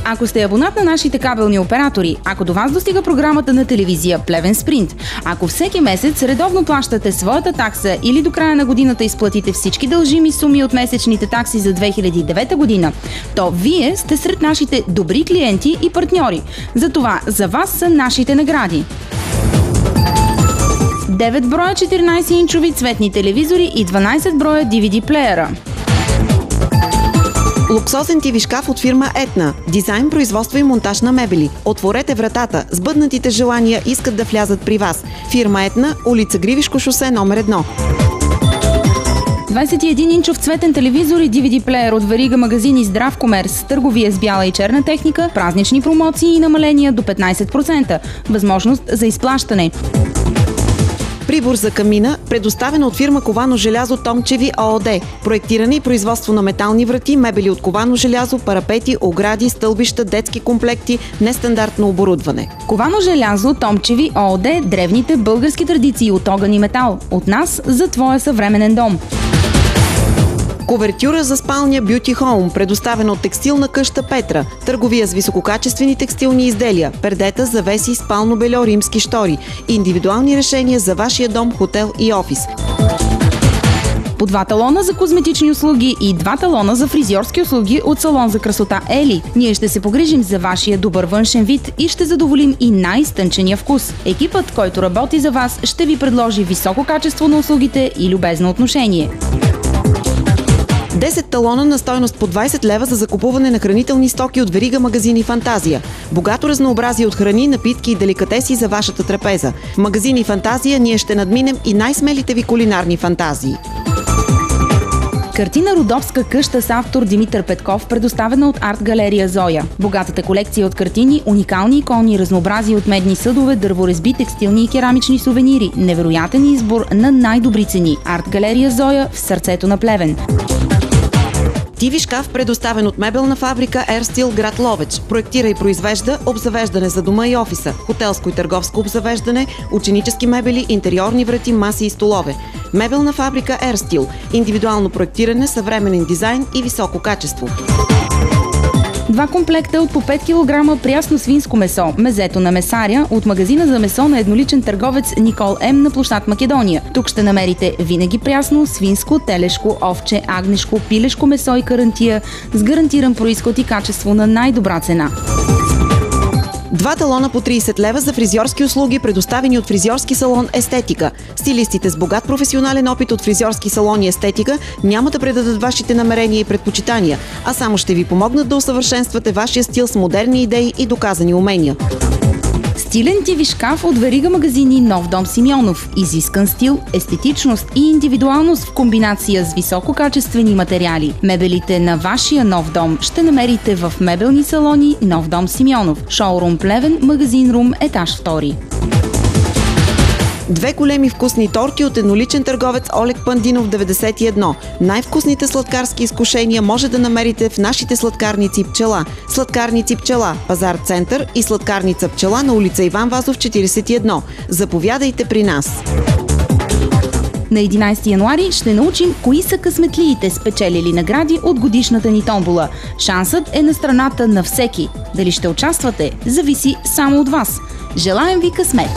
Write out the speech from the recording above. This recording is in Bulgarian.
Ако сте абонат на нашите кабелни оператори, ако до вас достига програмата на телевизия Плевен Спринт, ако всеки месец редовно плащате своята такса или до края на годината изплатите всички дължими суми от месечните такси за 2009 година, то вие сте сред нашите добри клиенти и партньори. Затова за вас са нашите награди. 9 броя 14-инчови цветни телевизори и 12 броя DVD плеера. Луксозен ТВ шкаф от фирма Етна. Дизайн, производство и монтаж на мебели. Отворете вратата. Сбъднатите желания искат да влязат при вас. Фирма Етна, улица Гривишко шосе номер 1. 21-инчов цветен телевизор и DVD плеер от верига магазини Здрав комерс, търговия с бяла и черна техника, празнични промоции и намаления до 15%. Възможност за изплащане. Прибор за камина, предоставена от фирма Ковано желязо Томчеви ООД. Проектиране и производство на метални врати, мебели от ковано желязо, парапети, огради, стълбища, детски комплекти, нестандартно оборудване. Ковано желязо Томчеви ООД, древните български традиции от огън и метал. От нас за твоя съвременен дом. Кувертюра за спалня Beauty Home, предоставена от текстилна къща Петра. Търговия с висококачествени текстилни изделия, пердета, завеси, спално бельо, римски щори. Индивидуални решения за вашия дом, хотел и офис. По 2 талона за козметични услуги и 2 талона за фризьорски услуги от салон за красота Ели. Ние ще се погрижим за вашия добър външен вид и ще задоволим и най-изтънчения вкус. Екипът, който работи за вас, ще ви предложи високо качество на услугите и любезно отношение. 10 талона на стойност по 20 лева за закупуване на хранителни стоки от верига магазини Фантазия. Богато разнообразие от храни, напитки и деликатеси за вашата трапеза. В магазини Фантазия ние ще надминем и най-смелите ви кулинарни фантазии. Картина Родопска къща с автор Димитър Петков, предоставена от арт-галерия Зоя. Богатата колекция от картини, уникални икони, разнообразие от медни съдове, дърворезби, текстилни и керамични сувенири. Невероятен избор на най-добри цени. Арт-галерия Зоя в сърцето на Плевен. ТВ шкаф, предоставен от мебелна фабрика Ерстил, град Ловеч. Проектира и произвежда обзавеждане за дома и офиса, хотелско и търговско обзавеждане, ученически мебели, интериорни врати, маси и столове. Мебелна фабрика Ерстил. Индивидуално проектиране, съвременен дизайн и високо качество. 2 комплекта от по 5 кг прясно свинско месо, мезето на месаря, от магазина за месо на едноличен търговец Никол М на площад Македония. Тук ще намерите винаги прясно, свинско, телешко, овче, агнешко, пилешко месо и карантия с гарантиран произход и качество на най-добра цена. 2 талона по 30 лева за фризьорски услуги, предоставени от фризьорски салон Естетика. Стилистите с богат професионален опит от фризьорски салони Естетика няма да предадат вашите намерения и предпочитания, а само ще ви помогнат да усъвършенствате вашия стил с модерни идеи и доказани умения. Стилен ТВ шкаф от верига магазини Нов дом Симеонов. Изискан стил, естетичност и индивидуалност в комбинация с висококачествени материали. Мебелите на вашия нов дом ще намерите в мебелни салони Нов дом Симеонов. Шоурум Плевен, магазин Рум, етаж 2. 2 големи вкусни торти от едноличен търговец Олег Пандинов 91. Най-вкусните сладкарски изкушения може да намерите в нашите сладкарници Пчела. Сладкарници Пчела, пазар Център и сладкарница Пчела на улица Иван Вазов 41. Заповядайте при нас! На 11 януари ще научим кои са късметлиите, спечелили награди от годишната ни томбола. Шансът е на страната на всеки. Дали ще участвате, зависи само от вас. Желаем ви късмет!